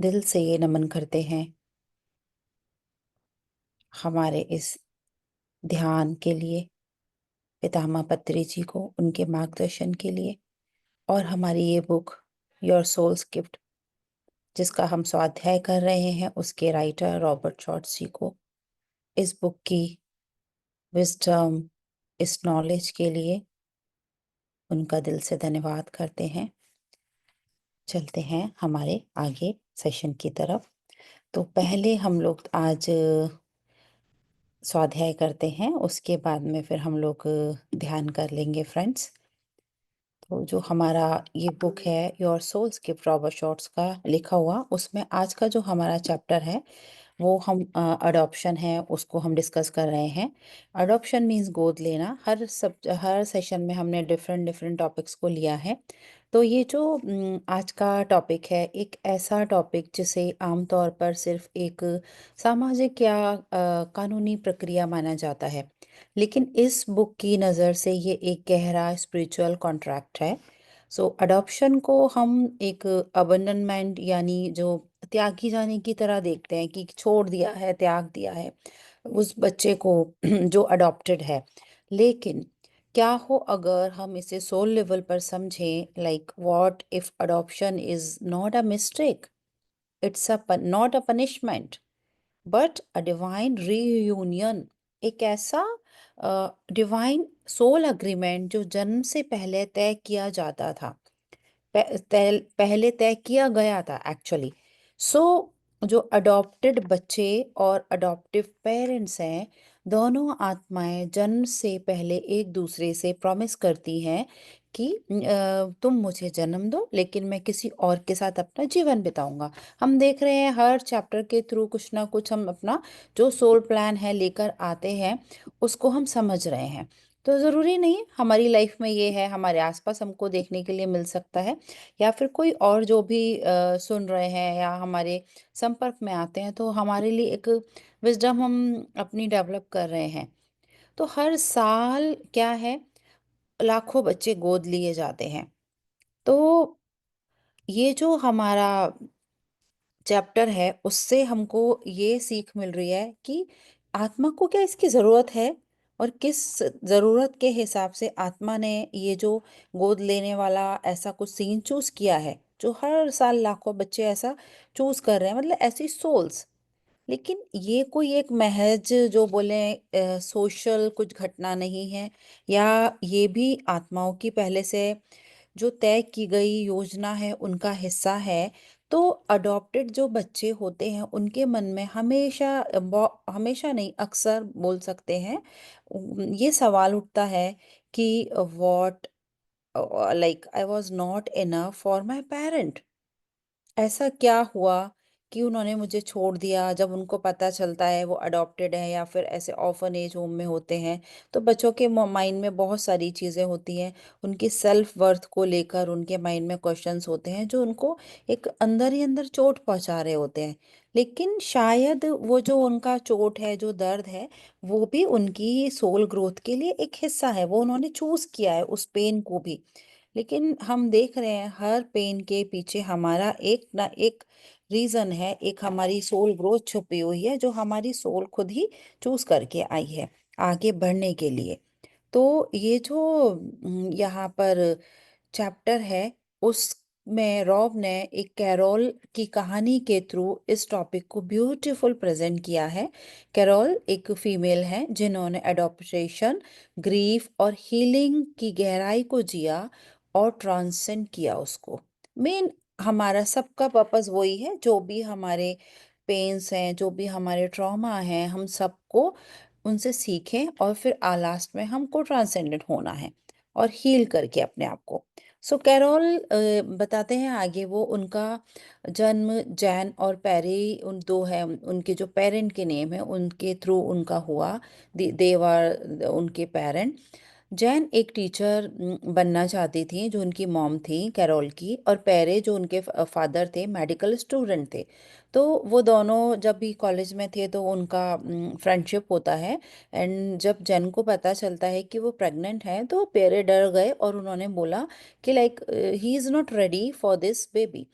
दिल से ये नमन करते हैं हमारे इस ध्यान के लिए पितामह पत्री जी को, उनके मार्गदर्शन के लिए। और हमारी ये बुक योर सोल्स गिफ्ट, जिसका हम स्वाध्याय कर रहे हैं, उसके राइटर रॉबर्ट शॉर्ट्स जी को इस बुक की विजडम, इस नॉलेज के लिए उनका दिल से धन्यवाद करते हैं। चलते हैं हमारे आगे सेशन की तरफ। तो पहले हम लोग आज स्वाध्याय करते हैं, उसके बाद में फिर हम लोग ध्यान कर लेंगे फ्रेंड्स। तो जो हमारा ये बुक है your soul's gift, Robert Schwartz का लिखा हुआ, उसमें आज का जो हमारा चैप्टर है वो हम अडॉप्शन है उसको हम डिस्कस कर रहे हैं। अडॉप्शन मीन्स गोद लेना। हर सेशन में हमने डिफरेंट डिफरेंट टॉपिक्स को लिया है। तो ये जो आज का टॉपिक है, एक ऐसा टॉपिक जिसे आमतौर पर सिर्फ एक सामाजिक या कानूनी प्रक्रिया माना जाता है, लेकिन इस बुक की नज़र से ये एक गहरा स्पिरिचुअल कॉन्ट्रैक्ट है। सो अडॉप्शन को हम एक अबंडनमेंट यानी जो त्यागी जाने की तरह देखते हैं, कि छोड़ दिया है, त्याग दिया है उस बच्चे को जो अडॉप्टेड है। लेकिन क्या हो अगर हम इसे सोल लेवल पर समझें, like what if adoption is not a mistake, it's a not a punishment but a divine reunion. एक ऐसा डिवाइन सोल अग्रीमेंट जो जन्म से पहले तय किया जाता था, पहले तय किया गया था एक्चुअली। सो जो अडॉप्टेड बच्चे और अडॉप्टिव पेरेंट्स हैं, दोनों आत्माएं जन्म से पहले एक दूसरे से प्रॉमिस करती हैं कि तुम मुझे जन्म दो, लेकिन मैं किसी और के साथ अपना जीवन बिताऊंगा। हम देख रहे हैं हर चैप्टर के थ्रू कुछ ना कुछ हम अपना जो सोल प्लान है लेकर आते हैं, उसको हम समझ रहे हैं। तो ज़रूरी नहीं हमारी लाइफ में ये है, हमारे आसपास हमको देखने के लिए मिल सकता है, या फिर कोई और जो भी सुन रहे हैं या हमारे संपर्क में आते हैं, तो हमारे लिए एक विजडम हम अपनी डेवलप कर रहे हैं। तो हर साल क्या है, लाखों बच्चे गोद लिए जाते हैं। तो ये जो हमारा चैप्टर है, उससे हमको ये सीख मिल रही है कि आत्मा को क्या इसकी ज़रूरत है, और किस ज़रूरत के हिसाब से आत्मा ने ये जो गोद लेने वाला ऐसा कुछ सीन चूज किया है, जो हर साल लाखों बच्चे ऐसा चूज कर रहे हैं, मतलब ऐसी सोल्स। लेकिन ये कोई एक महज जो बोले सोशल कुछ घटना नहीं है, या ये भी आत्माओं की पहले से जो तय की गई योजना है उनका हिस्सा है। तो अडॉप्टेड जो बच्चे होते हैं उनके मन में हमेशा हमेशा नहीं, अक्सर बोल सकते हैं, ये सवाल उठता है कि what, like I was not enough for my parent. ऐसा क्या हुआ कि उन्होंने मुझे छोड़ दिया। जब उनको पता चलता है वो अडॉप्टेड है या फिर ऐसे ऑर्फनेज होम में होते हैं, तो बच्चों के माइंड में बहुत सारी चीज़ें होती हैं। उनकी सेल्फ वर्थ को लेकर उनके माइंड में क्वेश्चंस होते हैं, जो उनको एक अंदर ही अंदर चोट पहुंचा रहे होते हैं। लेकिन शायद वो जो उनका चोट है, जो दर्द है, वो भी उनकी सोल ग्रोथ के लिए एक हिस्सा है। वो उन्होंने चूज किया है उस पेन को भी। लेकिन हम देख रहे हैं हर पेन के पीछे हमारा एक ना एक रीजन है, एक हमारी सोल ग्रोथ छुपी हुई है, जो हमारी सोल खुद ही चूज करके आई है आगे बढ़ने के लिए। तो ये जो यहाँ पर चैप्टर है, उसमें रॉब ने एक कैरोल की कहानी के थ्रू इस टॉपिक को ब्यूटीफुल प्रेजेंट किया है। कैरोल एक फीमेल है जिन्होंने एडॉप्शन, ग्रीफ और हीलिंग की गहराई को जिया और ट्रांसेंड किया उसको। मेन हमारा सबका पर्पस वही है, जो भी हमारे पेन्स हैं, जो भी हमारे ट्रॉमा हैं, हम सबको उनसे सीखें और फिर लास्ट में हमको ट्रांसेंडेंट होना है और हील करके अपने आप को। सो कैरोल बताते हैं आगे, वो उनका जन्म जैन और पेरी उन दो है, उनके जो पेरेंट के नेम है उनके थ्रू उनका हुआ। देवर उनके पेरेंट। जैन एक टीचर बनना चाहती थी, जो उनकी मॉम थी कैरोल की, और पेरे जो उनके फादर थे मेडिकल स्टूडेंट थे। तो वो दोनों जब भी कॉलेज में थे तो उनका फ्रेंडशिप होता है। एंड जब जैन को पता चलता है कि वो प्रेग्नेंट है, तो पेरे डर गए और उन्होंने बोला कि like he is not ready for this baby.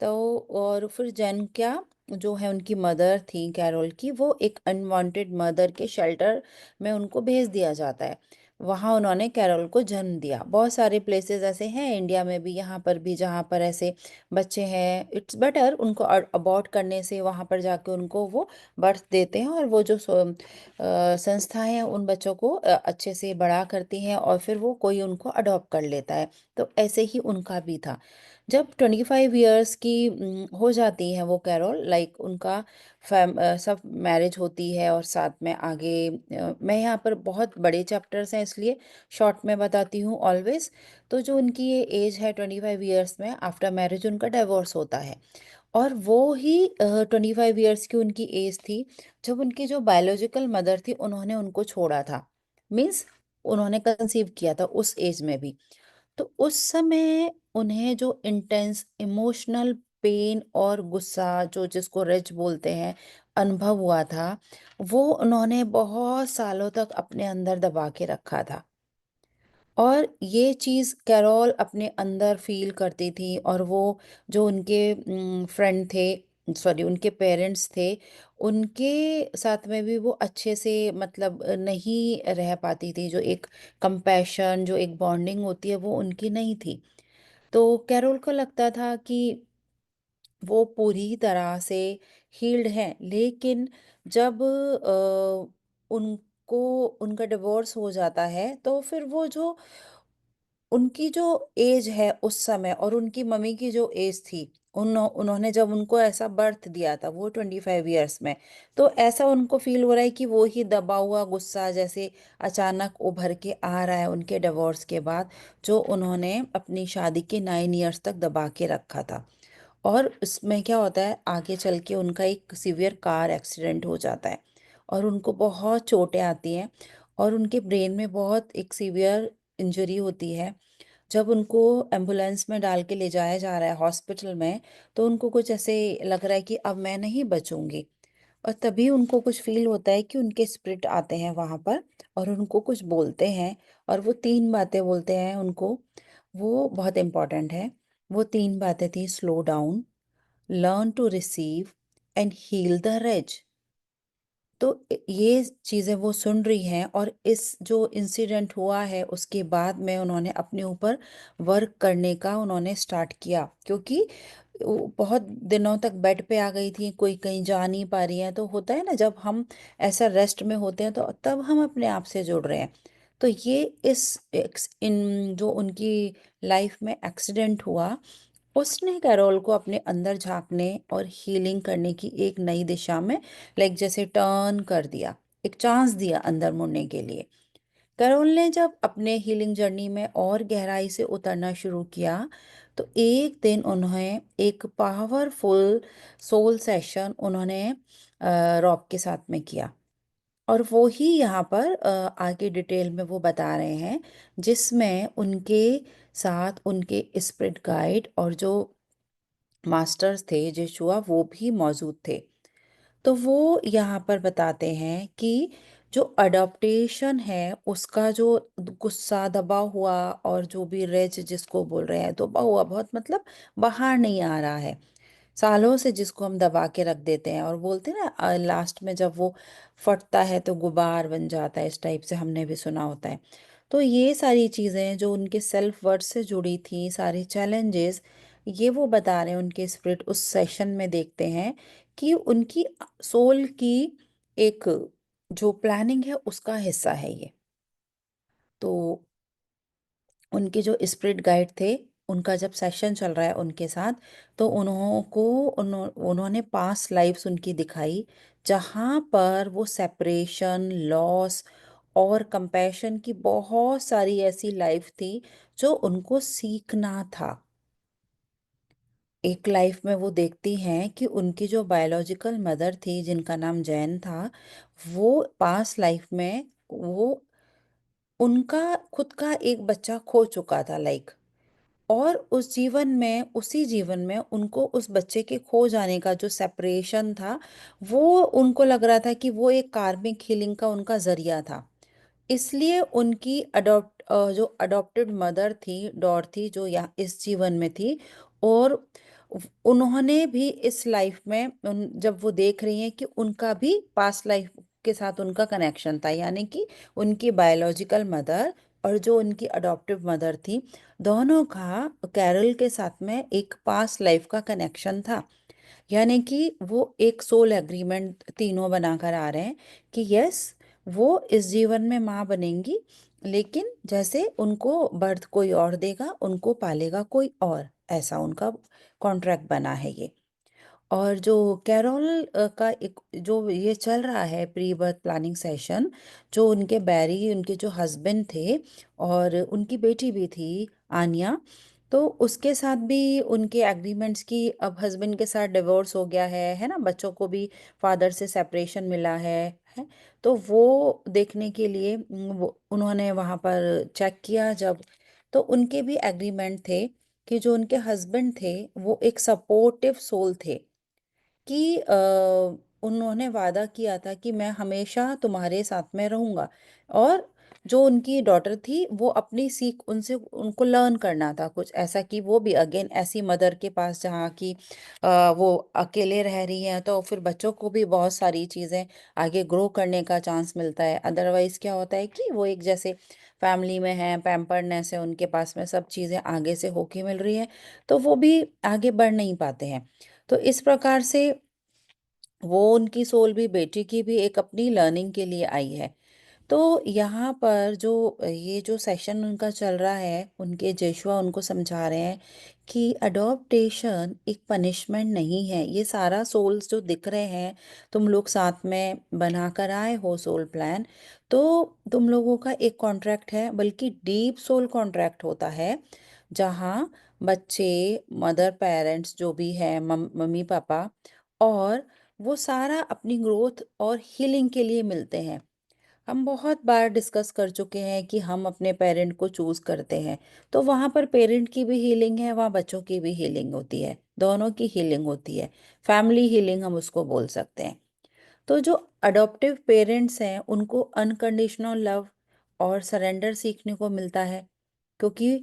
तो और फिर जेन क्या, जो है उनकी मदर थी कैरोल की, वो एक अनवांटेड मदर के शेल्टर में उनको भेज दिया जाता है। वहाँ उन्होंने कैरोल को जन्म दिया। बहुत सारे प्लेसेस ऐसे हैं इंडिया में भी, यहाँ पर भी, जहाँ पर ऐसे बच्चे हैं, इट्स बेटर उनको अबॉर्ट करने से वहाँ पर जाके उनको वो बर्थ देते हैं, और वो जो संस्थाएं हैं उन बच्चों को अच्छे से बड़ा करती हैं, और फिर वो कोई उनको अडॉप्ट कर लेता है। तो ऐसे ही उनका भी था। जब 25 ईयर्स की हो जाती है वो कैरोल, लाइक उनका सब मैरिज होती है, और साथ में आगे मैं यहाँ पर बहुत बड़े चैप्टर्स हैं इसलिए शॉर्ट में बताती हूँ ऑलवेज। तो जो उनकी ये एज है 25 ईयर्स में, आफ्टर मैरिज उनका डिवोर्स होता है। और वो ही 25 ईयर्स की उनकी एज थी जब उनकी जो बायोलॉजिकल मदर थी उन्होंने उनको छोड़ा था। मीन्स उन्होंने कंसीव किया था उस एज में भी। तो उस समय उन्हें जो इंटेंस इमोशनल पेन और गुस्सा, जो जिसको रिच बोलते हैं, अनुभव हुआ था, वो उन्होंने बहुत सालों तक अपने अंदर दबा के रखा था। और ये चीज़ कैरोल अपने अंदर फील करती थी, और वो जो उनके फ्रेंड थे, सॉरी उनके पेरेंट्स थे, उनके साथ में भी वो अच्छे से मतलब नहीं रह पाती थी। जो एक कंपैशन, जो एक बॉन्डिंग होती है, वो उनकी नहीं थी। तो कैरोल को लगता था कि वो पूरी तरह से हील्ड हैं, लेकिन जब उनको उनका डिवोर्स हो जाता है, तो फिर वो जो उनकी जो एज है उस समय, और उनकी मम्मी की जो एज थी, उन्होंने जब उनको ऐसा बर्थ दिया था वो 25 ईयर्स में, तो ऐसा उनको फील हो रहा है कि वो ही दबा हुआ गुस्सा जैसे अचानक उभर के आ रहा है उनके डिवोर्स के बाद, जो उन्होंने अपनी शादी के 9 ईयर्स तक दबा के रखा था। और इसमें क्या होता है, आगे चल के उनका एक सीवियर कार एक्सीडेंट हो जाता है, और उनको बहुत चोटें आती हैं, और उनके ब्रेन में बहुत एक सीवियर इंजरी होती है। जब उनको एम्बुलेंस में डाल के ले जाया जा रहा है हॉस्पिटल में, तो उनको कुछ ऐसे लग रहा है कि अब मैं नहीं बचूंगी। और तभी उनको कुछ फील होता है कि उनके स्पिरिट आते हैं वहां पर, और उनको कुछ बोलते हैं। और वो 3 बातें बोलते हैं उनको, वो बहुत इंपॉर्टेंट है। वो 3 बातें थी: slow down, learn to receive, and heal the rage. तो ये चीज़ें वो सुन रही हैं, और इस जो इंसिडेंट हुआ है उसके बाद में उन्होंने अपने ऊपर वर्क करने का उन्होंने स्टार्ट किया, क्योंकि वो बहुत दिनों तक बेड पे आ गई थी, कोई कहीं जा नहीं पा रही है। तो होता है ना, जब हम ऐसा रेस्ट में होते हैं तो तब हम अपने आप से जुड़ रहे हैं। तो ये इन जो उनकी लाइफ में एक्सीडेंट हुआ, उसने कैरोल को अपने अंदर झांकने और हीलिंग करने की एक नई दिशा में, लाइक जैसे टर्न कर दिया, एक चांस दिया अंदर मुड़ने के लिए। कैरोल ने जब अपने हीलिंग जर्नी में और गहराई से उतरना शुरू किया, तो एक दिन उन्हें एक पावरफुल सोल सेशन उन्होंने रॉब के साथ में किया। और वो ही यहाँ पर आगे डिटेल में वो बता रहे हैं, जिसमें उनके साथ उनके स्पिरिट गाइड और जो मास्टर्स थे यीशुआ, वो भी मौजूद थे। तो वो यहाँ पर बताते हैं कि जो अडॉप्टेशन है उसका जो गुस्सा दबा हुआ, और जो भी रेज जिसको बोल रहे हैं दबा हुआ, बहुत मतलब बाहर नहीं आ रहा है सालों से, जिसको हम दबा के रख देते हैं, और बोलते हैं ना लास्ट में जब वो फटता है तो गुबार बन जाता है, इस टाइप से हमने भी सुना होता है। तो ये सारी चीज़ें जो उनके सेल्फ वर्थ से जुड़ी थी, सारे चैलेंजेस, ये वो बता रहे हैं उनके स्पिरिट उस सेशन में देखते हैं कि उनकी सोल की एक जो प्लानिंग है उसका हिस्सा है ये। तो उनके जो स्पिरिट गाइड थे, उनका जब सेशन चल रहा है उनके साथ, तो उन्होंने पास्ट लाइफ्स उनकी दिखाई, जहाँ पर वो सेपरेशन, लॉस और कंपैशन की बहुत सारी ऐसी लाइफ थी जो उनको सीखना था। एक लाइफ में वो देखती हैं कि उनकी जो बायोलॉजिकल मदर थी, जिनका नाम जैन था, वो पास्ट लाइफ में वो उनका खुद का एक बच्चा खो चुका था, लाइक। और उस जीवन में, उसी जीवन में उनको उस बच्चे के खो जाने का जो सेपरेशन था, वो उनको लग रहा था कि वो एक कार्मिक हीलिंग का उनका जरिया था। इसलिए उनकी जो अडॉप्टेड मदर थी डॉर्थी, जो यहाँ इस जीवन में थी, और उन्होंने भी इस लाइफ में जब वो देख रही हैं कि उनका भी पास्ट लाइफ के साथ उनका कनेक्शन था, यानी कि उनकी बायोलॉजिकल मदर और जो उनकी अडॉप्टिव मदर थी, दोनों का कैरल के साथ में एक पास्ट लाइफ का कनेक्शन था। यानी कि वो एक सोल एग्रीमेंट तीनों बनाकर आ रहे हैं कि यस, वो इस जीवन में माँ बनेंगी, लेकिन जैसे उनको बर्थ कोई और देगा, उनको पालेगा कोई और, ऐसा उनका कॉन्ट्रैक्ट बना है ये। और जो कैरोल का एक जो ये चल रहा है प्री बर्थ प्लानिंग सेशन, जो उनके बैरी, उनके जो हस्बैंड थे और उनकी बेटी भी थी आनिया, तो उसके साथ भी उनके एग्रीमेंट्स की, अब हस्बैंड के साथ डिवोर्स हो गया है ना, बच्चों को भी फादर से सेपरेशन मिला है। तो वो देखने के लिए उन्होंने वहाँ पर चेक किया जब, तो उनके भी एग्रीमेंट थे कि जो उनके हस्बैंड थे वो एक सपोर्टिव सोल थे, कि उन्होंने वादा किया था कि मैं हमेशा तुम्हारे साथ में रहूंगा। और जो उनकी डॉटर थी वो अपनी सीख उनसे उनको लर्न करना था कुछ ऐसा, कि वो भी अगेन ऐसी मदर के पास जहाँ की वो अकेले रह रही हैं, तो फिर बच्चों को भी बहुत सारी चीज़ें आगे ग्रो करने का चांस मिलता है। अदरवाइज क्या होता है कि वो एक जैसे फैमिली में है, पैम्पर्डनेस है उनके पास में, सब चीज़ें आगे से होके मिल रही है, तो वो भी आगे बढ़ नहीं पाते हैं। तो इस प्रकार से वो उनकी सोल भी बेटी की भी एक अपनी लर्निंग के लिए आई है। तो यहाँ पर जो ये जो सेशन उनका चल रहा है, उनके जेशुआ उनको समझा रहे हैं कि अडॉप्टेशन एक पनिशमेंट नहीं है। ये सारा सोल्स जो दिख रहे हैं, तुम लोग साथ में बनाकर आए हो सोल प्लान, तो तुम लोगों का एक कॉन्ट्रैक्ट है, बल्कि डीप सोल कॉन्ट्रैक्ट होता है, जहाँ बच्चे, मदर, पेरेंट्स जो भी हैं, मम्मी पापा, और वो सारा अपनी ग्रोथ और हीलिंग के लिए मिलते हैं। हम बहुत बार डिस्कस कर चुके हैं कि हम अपने पेरेंट को चूज करते हैं, तो वहाँ पर पेरेंट की भी हीलिंग है, वहाँ बच्चों की भी हीलिंग होती है, दोनों की हीलिंग होती है, फैमिली हीलिंग हम उसको बोल सकते हैं। तो जो अडॉप्टिव पेरेंट्स हैं उनको अनकंडीशनल लव और सरेंडर सीखने को मिलता है, क्योंकि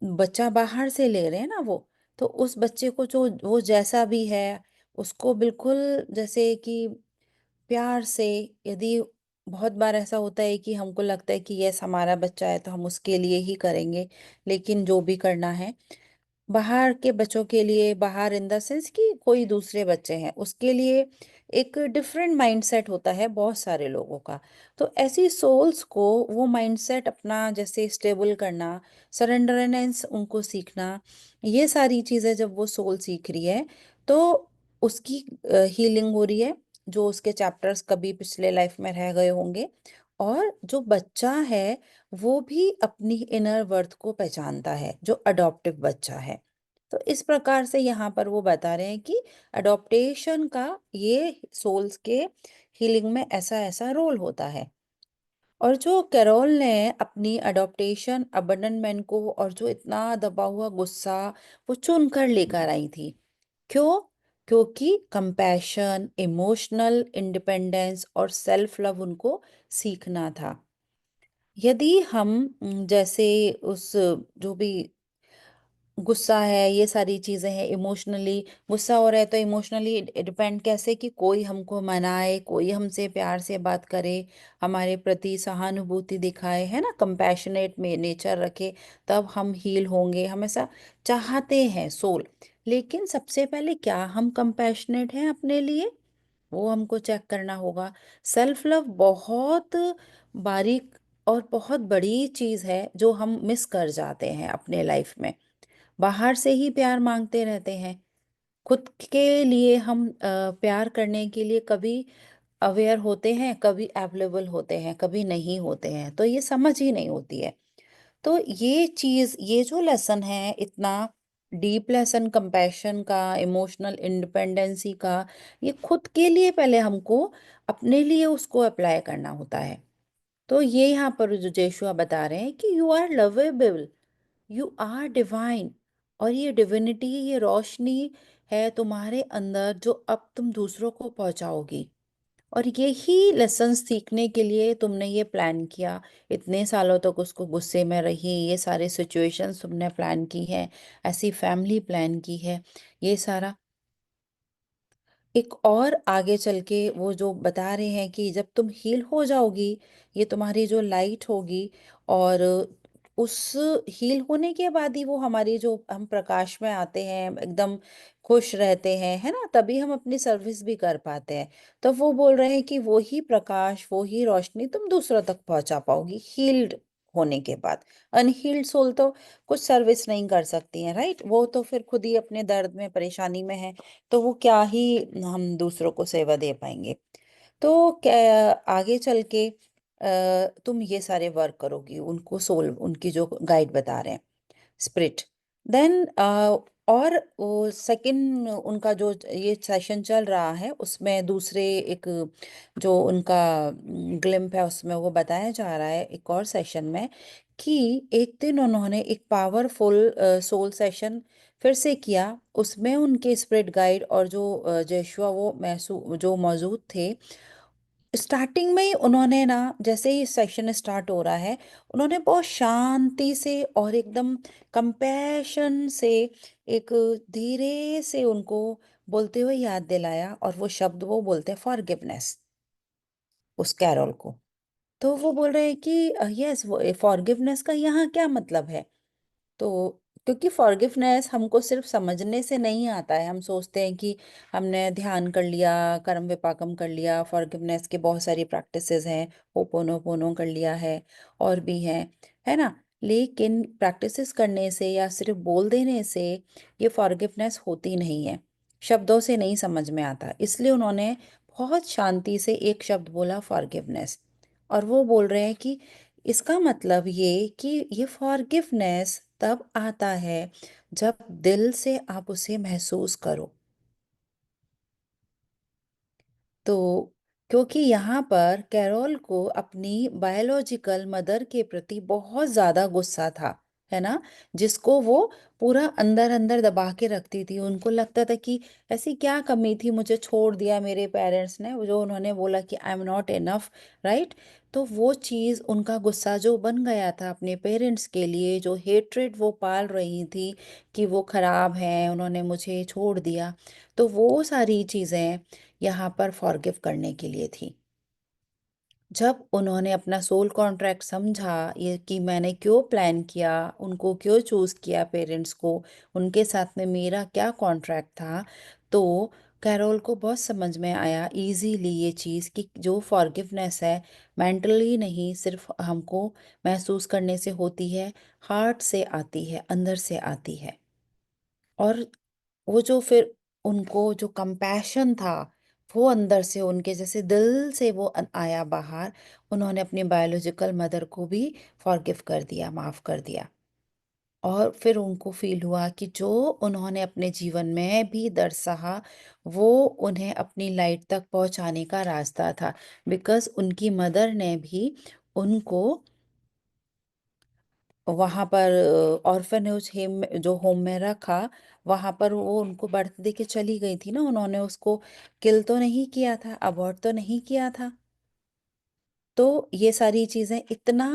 बच्चा बाहर से ले रहे हैं ना वो, तो उस बच्चे को जो वो जैसा भी है उसको बिल्कुल जैसे कि प्यार से, यदि बहुत बार ऐसा होता है कि हमको लगता है कि यस हमारा बच्चा है तो हम उसके लिए ही करेंगे, लेकिन जो भी करना है बाहर के बच्चों के लिए, बाहर इन द सेंस कि कोई दूसरे बच्चे हैं, उसके लिए एक डिफरेंट माइंडसेट होता है बहुत सारे लोगों का। तो ऐसी सोल्स को वो माइंडसेट अपना जैसे स्टेबल करना, सरेंडरनेस उनको सीखना, ये सारी चीज़ें जब वो सोल सीख रही है, तो उसकी हीलिंग हो रही है, जो उसके चैप्टर्स कभी पिछले लाइफ में रह गए होंगे। और जो बच्चा है वो भी अपनी इनर वर्थ को पहचानता है, जो अडॉप्टिव बच्चा है। तो इस प्रकार से यहाँ पर वो बता रहे हैं कि अडॉप्टेशन का ये सोल्स के हीलिंग में ऐसा ऐसा रोल होता है। और जो कैरोल ने अपनी अडॉप्टेशन अबंडनमेंट को और जो इतना दबा हुआ गुस्सा वो चुन कर लेकर आई थी। क्यों? क्योंकि कंपैशन, इमोशनल इंडिपेंडेंस और सेल्फ लव उनको सीखना था। यदि हम जैसे उस जो भी गुस्सा है, ये सारी चीजें हैं, इमोशनली गुस्सा हो रहा है, तो इमोशनली डिपेंड कैसे, कि कोई हमको मनाए, कोई हमसे प्यार से बात करे, हमारे प्रति सहानुभूति दिखाए, है ना, कंपैशनेट में नेचर रखे, तब हम हील होंगे, हम ऐसा चाहते हैं सोल। लेकिन सबसे पहले क्या हम कंपैशनेट हैं अपने लिए, वो हमको चेक करना होगा। सेल्फ लव बहुत बारीक और बहुत बड़ी चीज है जो हम मिस कर जाते हैं अपने लाइफ में। बाहर से ही प्यार मांगते रहते हैं, खुद के लिए हम प्यार करने के लिए कभी अवेयर होते हैं, कभी अवेलेबल होते हैं, कभी नहीं होते हैं, तो ये समझ ही नहीं होती है। तो ये चीज, ये जो लेसन है इतना डीप लेसन कंपैशन का, इमोशनल इंडिपेंडेंसी का, ये खुद के लिए पहले हमको अपने लिए उसको अप्लाई करना होता है। तो ये यहाँ पर जो जेशुआ बता रहे हैं कि you are lovable, you are divine, और ये डिविनिटी, ये रोशनी है तुम्हारे अंदर जो अब तुम दूसरों को पहुंचाओगी। और यही लेसन्स सीखने के लिए तुमने ये प्लान किया, इतने सालों तक उसको गुस्से में रही, ये सारे सिचुएशंस तुमने प्लान की हैं, ऐसी फैमिली प्लान की है, ये सारा। एक और आगे चल के वो जो बता रहे हैं कि जब तुम हील हो जाओगी, ये तुम्हारी जो लाइट होगी, और उस हील होने के बाद ही वो हमारी जो हम प्रकाश में आते हैं, एकदम खुश रहते हैं, है ना, तभी हम अपनी सर्विस भी कर पाते हैं। तो वो बोल रहे हैं कि वो ही प्रकाश, वो ही रोशनी तुम दूसरों तक पहुंचा पाओगी हील्ड होने के बाद। अनहील्ड सोल तो कुछ सर्विस नहीं कर सकती हैं, राइट? वो तो फिर खुद ही अपने दर्द में, परेशानी में है, तो वो क्या ही हम दूसरों को सेवा दे पाएंगे। तो क्या आगे चल के तुम ये सारे वर्क करोगी, उनको सोल, उनकी जो गाइड बता रहे हैं, स्पिरिट। देन और वो सेकंड उनका जो ये सेशन चल रहा है, उसमें दूसरे एक जो उनका ग्लिम्प है, उसमें वो बताया जा रहा है एक और सेशन में कि एक दिन उन्होंने एक पावरफुल सोल सेशन फिर से किया। उसमें उनके स्पिरिट गाइड और जो यशुआ वो महसू जो मौजूद थे। स्टार्टिंग में ही उन्होंने ना, जैसे ही सेशन स्टार्ट हो रहा है, उन्होंने बहुत शांति से और एकदम कंपैशन से एक धीरे से उनको बोलते हुए याद दिलाया, और वो शब्द वो बोलते हैं फॉरगिवनेस, उस कैरल को। तो वो बोल रहे हैं कि यस, वो फॉरगिवनेस का यहाँ क्या मतलब है। तो क्योंकि फॉरगिवनेस हमको सिर्फ समझने से नहीं आता है। हम सोचते हैं कि हमने ध्यान कर लिया, कर्म विपाकम कर लिया, फॉरगिवनेस के बहुत सारी प्रैक्टिसेस हैं, होपोनोपोनो कर लिया है, और भी हैं, है ना। लेकिन प्रैक्टिसेस करने से या सिर्फ बोल देने से ये फॉरगिवनेस होती नहीं है, शब्दों से नहीं समझ में आता। इसलिए उन्होंने बहुत शांति से एक शब्द बोला, फॉरगिवनेस। और वो बोल रहे हैं कि इसका मतलब ये कि ये फॉरगिवनेस तब आता है जब दिल से आप उसे महसूस करो। तो क्योंकि यहाँ पर कैरोल को अपनी बायोलॉजिकल मदर के प्रति बहुत ज्यादा गुस्सा था, है ना, जिसको वो पूरा अंदर अंदर दबा के रखती थी। उनको लगता था कि ऐसी क्या कमी थी, मुझे छोड़ दिया मेरे पेरेंट्स ने, जो उन्होंने बोला कि I am not enough, right. तो वो चीज, उनका गुस्सा जो बन गया था अपने पेरेंट्स के लिए, जो हेट्रेड वो पाल रही थी कि वो खराब हैं, उन्होंने मुझे छोड़ दिया, तो वो सारी चीजें यहाँ पर फॉरगिव करने के लिए थी। जब उन्होंने अपना सोल कॉन्ट्रैक्ट समझा, ये कि मैंने क्यों प्लान किया, उनको क्यों चूज किया, पेरेंट्स को, उनके साथ में मेरा क्या कॉन्ट्रैक्ट था, तो कैरोल को बहुत समझ में आया इजीली ये चीज़ कि जो फॉरगिवनेस है, मेंटली नहीं, सिर्फ हमको महसूस करने से होती है, हार्ट से आती है, अंदर से आती है। और वो जो फिर उनको जो कंपैशन था, वो अंदर से उनके जैसे दिल से वो आया बाहर। उन्होंने अपनी बायोलॉजिकल मदर को भी फॉरगिव कर दिया, माफ कर दिया। और फिर उनको फील हुआ कि जो उन्होंने अपने जीवन में भी दर्द सहा, वो उन्हें अपनी लाइट तक पहुंचाने का रास्ता था। बिकॉज उनकी मदर ने भी उनको वहां पर ऑर्फेनेज हेम जो होम में रखा, वहां पर वो उनको बढ़ते देके चली गई थी ना, उन्होंने उसको किल तो नहीं किया था, अबॉर्ट तो नहीं किया था। तो ये सारी चीजें इतना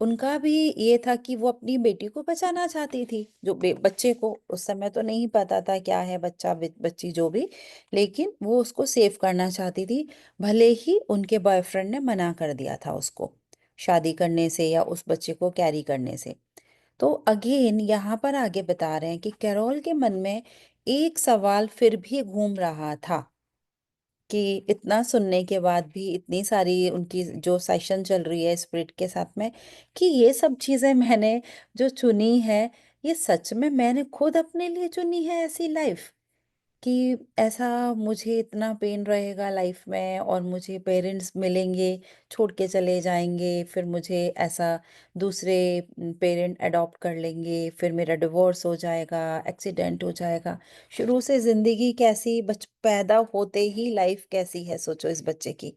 उनका भी ये था कि वो अपनी बेटी को बचाना चाहती थी, जो बच्चे को, उस समय तो नहीं पता था क्या है बच्चा बच्ची जो भी, लेकिन वो उसको सेव करना चाहती थी। भले ही उनके बॉयफ्रेंड ने मना कर दिया था उसको शादी करने से या उस बच्चे को कैरी करने से। तो अगेन यहाँ पर आगे बता रहे हैं कि कैरोल के मन में एक सवाल फिर भी घूम रहा था, कि इतना सुनने के बाद भी, इतनी सारी उनकी जो सेशन चल रही है स्पिरिट के साथ में, कि ये सब चीजें मैंने जो चुनी है, ये सच में मैंने खुद अपने लिए चुनी है ऐसी लाइफ, कि ऐसा मुझे इतना पेन रहेगा लाइफ में, और मुझे पेरेंट्स मिलेंगे, छोड़ के चले जाएंगे, फिर मुझे ऐसा दूसरे पेरेंट अडॉप्ट कर लेंगे, फिर मेरा डिवोर्स हो जाएगा, एक्सीडेंट हो जाएगा। शुरू से जिंदगी कैसी, बच पैदा होते ही लाइफ कैसी है, सोचो इस बच्चे की।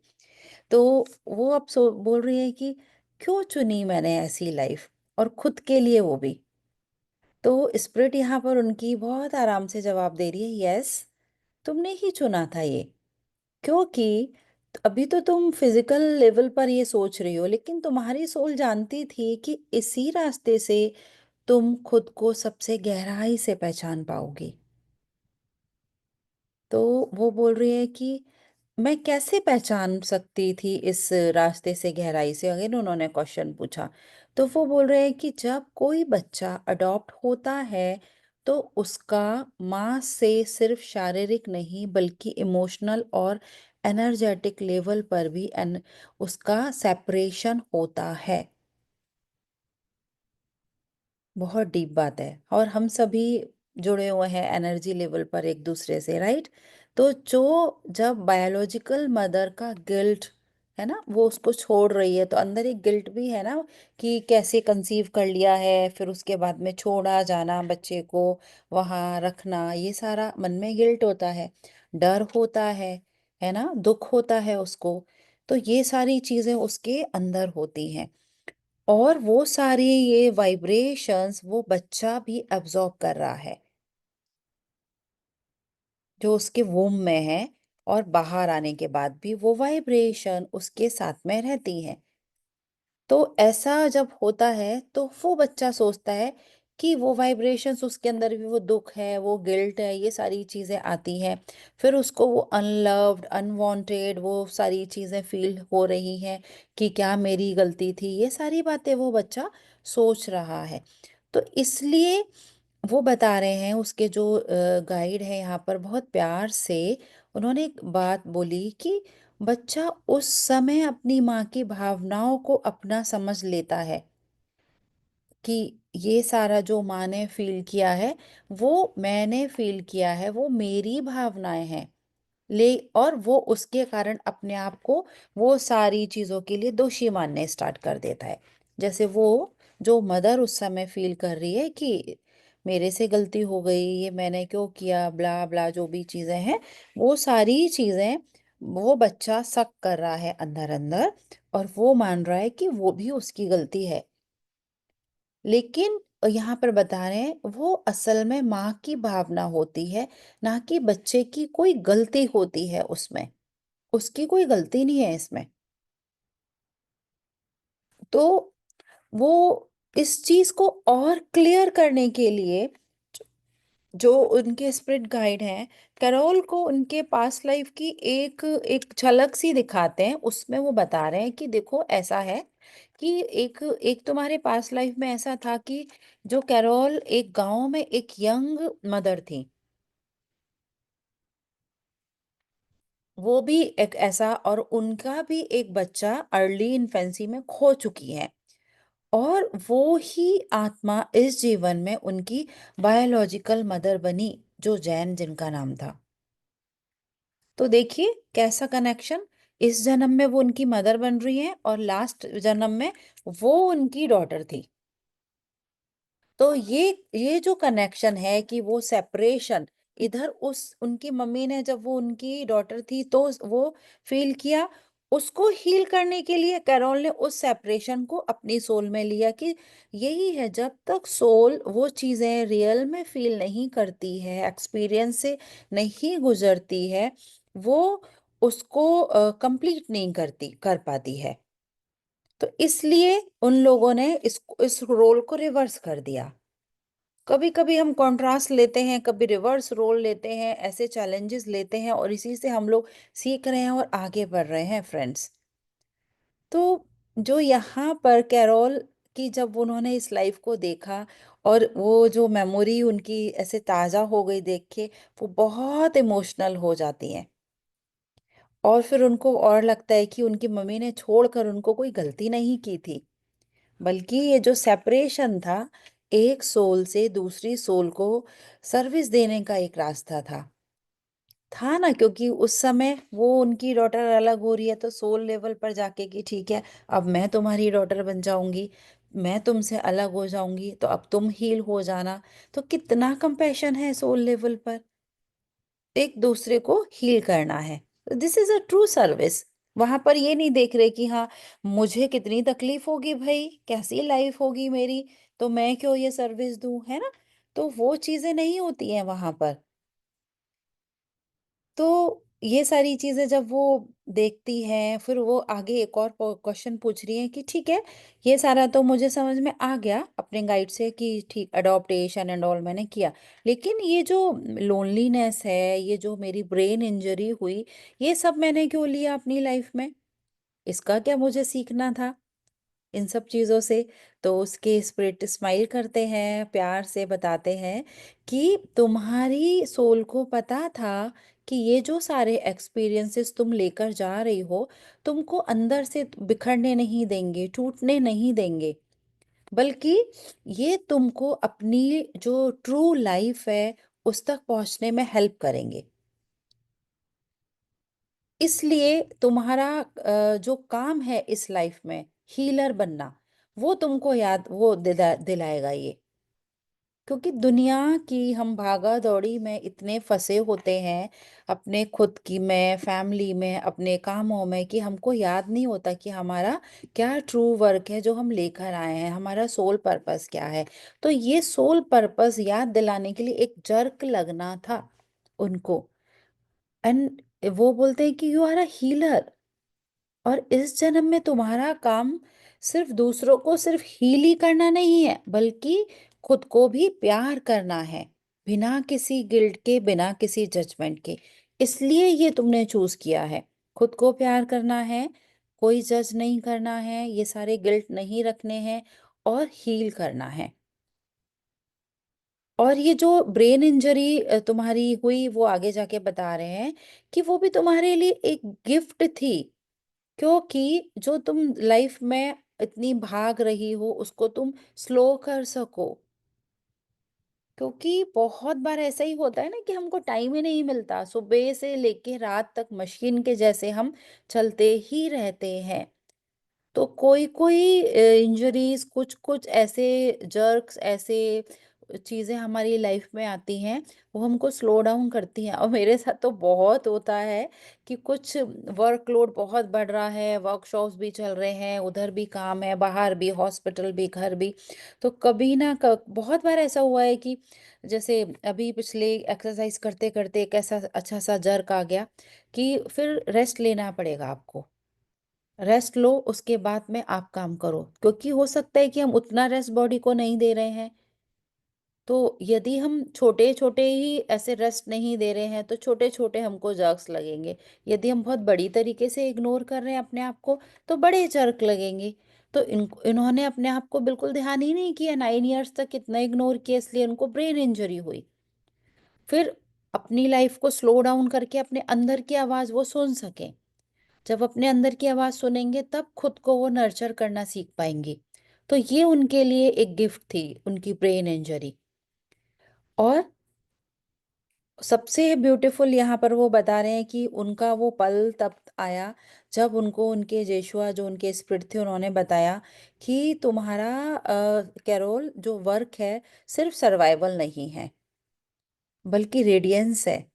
तो वो अब बोल रही है कि क्यों चुनी मैंने ऐसी लाइफ, और खुद के लिए वो भी। तो स्पिरिट यहाँ पर उनकी बहुत आराम से जवाब दे रही है, यस, तुमने ही चुना था ये। क्योंकि अभी तो तुम फिजिकल लेवल पर ये सोच रही हो, लेकिन तुम्हारी सोल जानती थी कि इसी रास्ते से तुम खुद को सबसे गहराई से पहचान पाओगी। तो वो बोल रही है कि मैं कैसे पहचान सकती थी इस रास्ते से गहराई से, अगर उन्होंने क्वेश्चन पूछा। तो वो बोल रहे हैं कि जब कोई बच्चा अडॉप्ट होता है तो उसका माँ से सिर्फ शारीरिक नहीं बल्कि इमोशनल और एनर्जेटिक लेवल पर भी उसका सेपरेशन होता है। बहुत डीप बात है, और हम सभी जुड़े हुए हैं एनर्जी लेवल पर एक दूसरे से, राइट। तो जो जब बायोलॉजिकल मदर का गिल्ट है ना, वो उसको छोड़ रही है, तो अंदर एक गिल्ट भी है ना कि कैसे कंसीव कर लिया है, फिर उसके बाद में छोड़ा जाना बच्चे को, वहां रखना, ये सारा मन में गिल्ट होता है, डर होता है ना, दुख होता है उसको। तो ये सारी चीजें उसके अंदर होती हैं, और वो सारी ये वाइब्रेशंस वो बच्चा भी अब्जॉर्ब कर रहा है जो उसके वोम में है, और बाहर आने के बाद भी वो वाइब्रेशन उसके साथ में रहती है। तो ऐसा जब होता है तो वो बच्चा सोचता है कि वो वाइब्रेशंस उसके अंदर भी वो दुख है, वो गिल्ट है, ये सारी चीजें आती हैं। फिर उसको वो अनलव्ड, अनवांटेड, वो सारी चीजें फील हो रही हैं कि क्या मेरी गलती थी, ये सारी बातें वो बच्चा सोच रहा है। तो इसलिए वो बता रहे हैं, उसके जो गाइड है यहाँ पर बहुत प्यार से उन्होंने एक बात बोली कि बच्चा उस समय अपनी माँ की भावनाओं को अपना समझ लेता है कि ये सारा जो माँ ने फील किया है वो मैंने फील किया है, वो मेरी भावनाएं हैं। ले और वो उसके कारण अपने आप को वो सारी चीजों के लिए दोषी मानने स्टार्ट कर देता है। जैसे वो जो मदर उस समय फील कर रही है कि मेरे से गलती हो गई, ये मैंने क्यों किया, ब्ला ब्ला, जो भी चीजें हैं, वो सारी चीजें वो बच्चा शक कर रहा है अंदर अंदर, और वो मान रहा है कि वो भी उसकी गलती है। लेकिन यहाँ पर बता रहे हैं वो असल में माँ की भावना होती है, ना कि बच्चे की कोई गलती होती है उसमें। उसकी कोई गलती नहीं है इसमें। तो वो इस चीज को और क्लियर करने के लिए जो उनके स्पिरिट गाइड हैं, कैरोल को उनके पास्ट लाइफ की एक एक झलक सी दिखाते हैं। उसमें वो बता रहे हैं कि देखो ऐसा है कि एक एक तुम्हारे पास्ट लाइफ में ऐसा था कि जो कैरोल एक गांव में एक यंग मदर थी, वो भी एक ऐसा, और उनका भी एक बच्चा अर्ली इन्फेंसी में खो चुकी है, और वो ही आत्मा इस जीवन में उनकी बायोलॉजिकल मदर बनी, जो जैन जिनका नाम था। तो देखिए कैसा कनेक्शन, इस जन्म में वो उनकी मदर बन रही है और लास्ट जन्म में वो उनकी डॉटर थी। तो ये जो कनेक्शन है कि वो सेपरेशन, इधर उस उनकी मम्मी ने जब वो उनकी डॉटर थी तो वो फील किया, उसको हील करने के लिए कैरोल ने उस सेपरेशन को अपनी सोल में लिया कि यही है, जब तक सोल वो चीजें रियल में फील नहीं करती है, एक्सपीरियंस से नहीं गुजरती है, वो उसको कंप्लीट नहीं कर पाती है। तो इसलिए उन लोगों ने इस रोल को रिवर्स कर दिया। कभी कभी हम कॉन्ट्रास्ट लेते हैं, कभी रिवर्स रोल लेते हैं, ऐसे चैलेंजेस लेते हैं, और इसी से हम लोग सीख रहे हैं और आगे बढ़ रहे हैं फ्रेंड्स। तो जो यहाँ पर कैरोल की, जब उन्होंने इस लाइफ को देखा और वो जो मेमोरी उनकी ऐसे ताज़ा हो गई देख के, वो बहुत इमोशनल हो जाती हैं। और फिर उनको और लगता है कि उनकी मम्मी ने छोड़कर उनको कोई गलती नहीं की थी, बल्कि ये जो सेपरेशन था, एक सोल से दूसरी सोल को सर्विस देने का एक रास्ता था ना, क्योंकि उस समय वो उनकी डॉटर अलग हो रही है तो सोल लेवल पर जाके कि ठीक है, अब मैं तुम्हारी डॉटर बन जाऊंगी, मैं तुमसे अलग हो जाऊंगी, तो अब तुम हील हो जाना। तो कितना कंपैशन है सोल लेवल पर, एक दूसरे को हील करना है। This is a true service. वहां पर ये नहीं देख रहे कि हाँ, मुझे कितनी तकलीफ होगी भाई, कैसी लाइफ होगी मेरी, तो मैं क्यों ये सर्विस दूं, है ना। तो वो चीजें नहीं होती हैं वहां पर। तो ये सारी चीज़ें जब वो देखती हैं, फिर वो आगे एक और क्वेश्चन पूछ रही है कि ठीक है, ये सारा तो मुझे समझ में आ गया अपने गाइड से कि ठीक अडॉप्टेशन एंड ऑल मैंने किया, लेकिन ये जो लोनलीनेस है, ये जो मेरी ब्रेन इंजरी हुई, ये सब मैंने क्यों लिया अपनी लाइफ में? इसका क्या मुझे सीखना था इन सब चीज़ों से? तो उसके स्पिरिट स्माइल करते हैं, प्यार से बताते हैं कि तुम्हारी सोल को पता था कि ये जो सारे एक्सपीरियंसेस तुम लेकर जा रही हो, तुमको अंदर से बिखरने नहीं देंगे, टूटने नहीं देंगे, बल्कि ये तुमको अपनी जो ट्रू लाइफ है, उस तक पहुंचने में हेल्प करेंगे। इसलिए तुम्हारा जो काम है इस लाइफ में, हीलर बनना, वो तुमको याद वो दिलाएगा ये। क्योंकि दुनिया की हम भागा दौड़ी में इतने फंसे होते हैं, अपने खुद की में, फैमिली में, अपने कामों में, कि हमको याद नहीं होता कि हमारा क्या ट्रू वर्क है जो हम लेकर आए हैं, हमारा सोल पर्पस क्या है। तो ये सोल पर्पस याद दिलाने के लिए एक जर्क लगना था उनको। एंड वो बोलते हैं कि यू आर अ हीलर, और इस जन्म में तुम्हारा काम सिर्फ दूसरों को सिर्फ हील ही करना नहीं है, बल्कि खुद को भी प्यार करना है, बिना किसी गिल्ट के, बिना किसी जजमेंट के। इसलिए ये तुमने चूज किया है, खुद को प्यार करना है, कोई जज नहीं करना है, ये सारे गिल्ट नहीं रखने हैं, और हील करना है। और ये जो ब्रेन इंजरी तुम्हारी हुई, वो आगे जाके बता रहे हैं कि वो भी तुम्हारे लिए एक गिफ्ट थी, क्योंकि जो तुम लाइफ में इतनी भाग रही हो, उसको तुम स्लो कर सको। क्योंकि बहुत बार ऐसा ही होता है ना कि हमको टाइम ही नहीं मिलता, सुबह से लेके रात तक मशीन के जैसे हम चलते ही रहते हैं। तो कोई कोई इंजरीज, कुछ कुछ ऐसे जर्क्स, ऐसे चीज़ें हमारी लाइफ में आती हैं, वो हमको स्लो डाउन करती हैं। और मेरे साथ तो बहुत होता है कि कुछ वर्कलोड बहुत बढ़ रहा है, वर्कशॉप्स भी चल रहे हैं, उधर भी काम है, बाहर भी, हॉस्पिटल भी, घर भी। तो कभी ना बहुत बार ऐसा हुआ है कि जैसे अभी पिछले एक्सरसाइज करते करते एक ऐसा अच्छा सा जर्क आ गया कि फिर रेस्ट लेना पड़ेगा आपको। रेस्ट लो, उसके बाद में आप काम करो, क्योंकि हो सकता है कि हम उतना रेस्ट बॉडी को नहीं दे रहे हैं। तो यदि हम छोटे छोटे ही ऐसे रेस्ट नहीं दे रहे हैं, तो छोटे छोटे हमको जर्क्स लगेंगे। यदि हम बहुत बड़ी तरीके से इग्नोर कर रहे हैं अपने आप को, तो बड़े जर्क लगेंगे। तो इन्होंने अपने आप को बिल्कुल ध्यान ही नहीं किया, 9 इयर्स तक कितना इग्नोर किया, इसलिए उनको ब्रेन इंजरी हुई। फिर अपनी लाइफ को स्लो डाउन करके अपने अंदर की आवाज़ वो सुन सकें। जब अपने अंदर की आवाज़ सुनेंगे, तब खुद को वो नर्चर करना सीख पाएंगे। तो ये उनके लिए एक गिफ्ट थी, उनकी ब्रेन इंजरी। और सबसे ब्यूटीफुल यहाँ पर वो बता रहे हैं कि उनका वो पल तब आया जब उनको उनके जेशुआ, जो उनके स्पिरिट थे, उन्होंने बताया कि तुम्हारा कैरोल जो वर्क है, सिर्फ सर्वाइवल नहीं है, बल्कि रेडियंस है।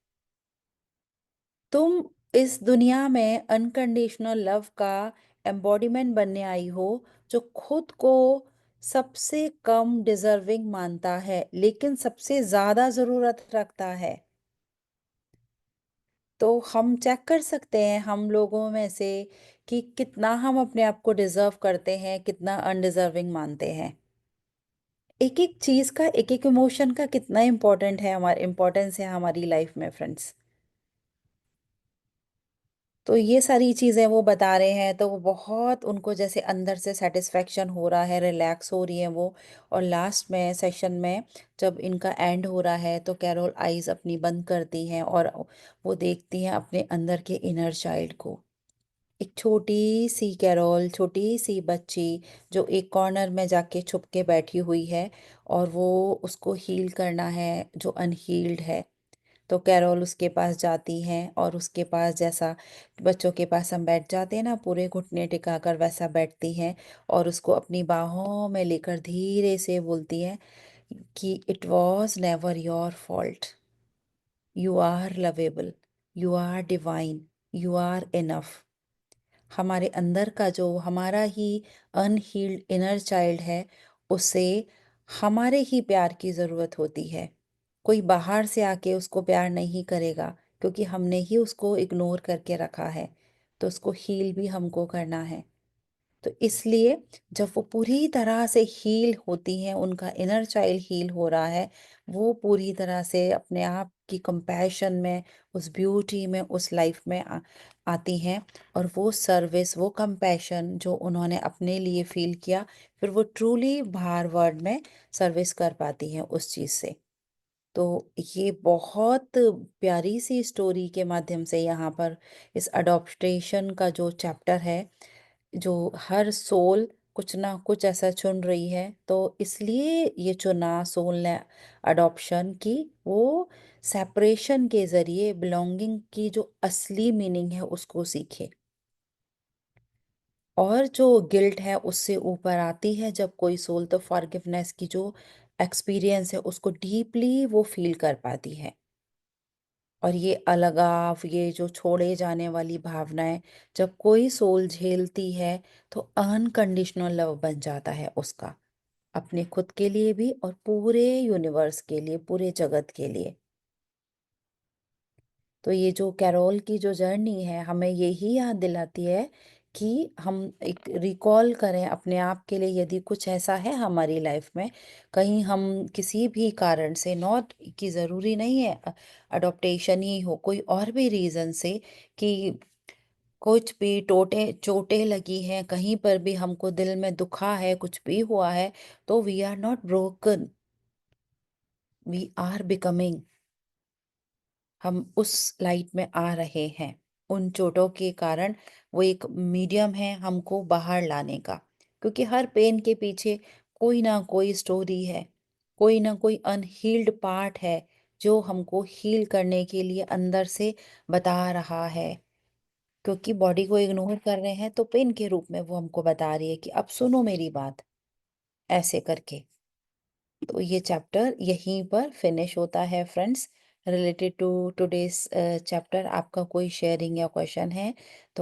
तुम इस दुनिया में अनकंडीशनल लव का एम्बॉडीमेंट बनने आई हो, जो खुद को सबसे कम डिजर्विंग मानता है, लेकिन सबसे ज्यादा जरूरत रखता है। तो हम चेक कर सकते हैं हम लोगों में से कि कितना हम अपने आप को डिजर्व करते हैं, कितना अनडिजर्विंग मानते हैं। एक एक चीज का, एक एक इमोशन का कितना इम्पोर्टेंट है, हमारा इम्पोर्टेंस है हमारी लाइफ में, फ्रेंड्स। तो ये सारी चीज़ें वो बता रहे हैं, तो वो बहुत उनको जैसे अंदर से सेटिस्फेक्शन हो रहा है, रिलैक्स हो रही है वो। और लास्ट में सेशन में जब इनका एंड हो रहा है, तो कैरोल आइज अपनी बंद करती हैं और वो देखती हैं अपने अंदर के इनर चाइल्ड को। एक छोटी सी कैरोल, छोटी सी बच्ची, जो एक कॉर्नर में जाके छुप के बैठी हुई है, और वो उसको हील करना है जो अनहील्ड है। तो कैरोल उसके पास जाती हैं, और उसके पास जैसा बच्चों के पास हम बैठ जाते हैं ना, पूरे घुटने टिकाकर, वैसा बैठती हैं, और उसको अपनी बाहों में लेकर धीरे से बोलती हैं कि it was never your fault, you are lovable, you are divine, you are enough. हमारे अंदर का जो हमारा ही अनहील्ड इनर चाइल्ड है, उसे हमारे ही प्यार की ज़रूरत होती है। कोई बाहर से आके उसको प्यार नहीं करेगा, क्योंकि हमने ही उसको इग्नोर करके रखा है, तो उसको हील भी हमको करना है। तो इसलिए जब वो पूरी तरह से हील होती हैं, उनका इनर चाइल्ड हील हो रहा है, वो पूरी तरह से अपने आप की कंपैशन में, उस ब्यूटी में, उस लाइफ में आती हैं, और वो सर्विस, वो कंपैशन जो उन्होंने अपने लिए फील किया, फिर वो ट्रूली बाहर वर्ल्ड में सर्विस कर पाती हैं उस चीज़ से। तो ये बहुत प्यारी सी स्टोरी के माध्यम से यहाँ पर इस अडॉप्टेशन का जो चैप्टर है, जो हर सोल कुछ ना कुछ ऐसा चुन रही है, तो इसलिए ये चुना सोल ने अडॉप्शन की, वो सेपरेशन के जरिए बिलोंगिंग की जो असली मीनिंग है उसको सीखे, और जो गिल्ट है उससे ऊपर आती है जब कोई सोल तो फॉरगिवनेस की जो एक्सपीरियंस है उसको डीपली वो फील कर पाती है। और ये अलगाव, ये जो छोड़े जाने वाली भावनाएं जब कोई सोल झेलती है, तो अनकंडीशनल लव बन जाता है उसका, अपने खुद के लिए भी और पूरे यूनिवर्स के लिए, पूरे जगत के लिए। तो ये जो कैरोल की जो जर्नी है हमें यही याद दिलाती है कि हम एक रिकॉल करें अपने आप के लिए, यदि कुछ ऐसा है हमारी लाइफ में, कहीं हम किसी भी कारण से, नॉट कि ज़रूरी नहीं है अडॉप्टेशन ही हो, कोई और भी रीज़न से, कि कुछ भी टोटे चोटें लगी हैं, कहीं पर भी हमको दिल में दुखा है, कुछ भी हुआ है, तो we are not broken, we are becoming, हम उस लाइट में आ रहे हैं। उन चोटों के कारण वो एक मीडियम है हमको बाहर लाने का, क्योंकि हर पेन के पीछे कोई ना कोई स्टोरी है, कोई ना कोई अनहील्ड पार्ट है जो हमको हील करने के लिए अंदर से बता रहा है। क्योंकि बॉडी को इग्नोर कर रहे हैं, तो पेन के रूप में वो हमको बता रही है कि अब सुनो मेरी बात, ऐसे करके। तो ये चैप्टर यहीं पर फिनिश होता है friends. Related to today's chapter आपका कोई शेयरिंग या क्वेश्चन है तो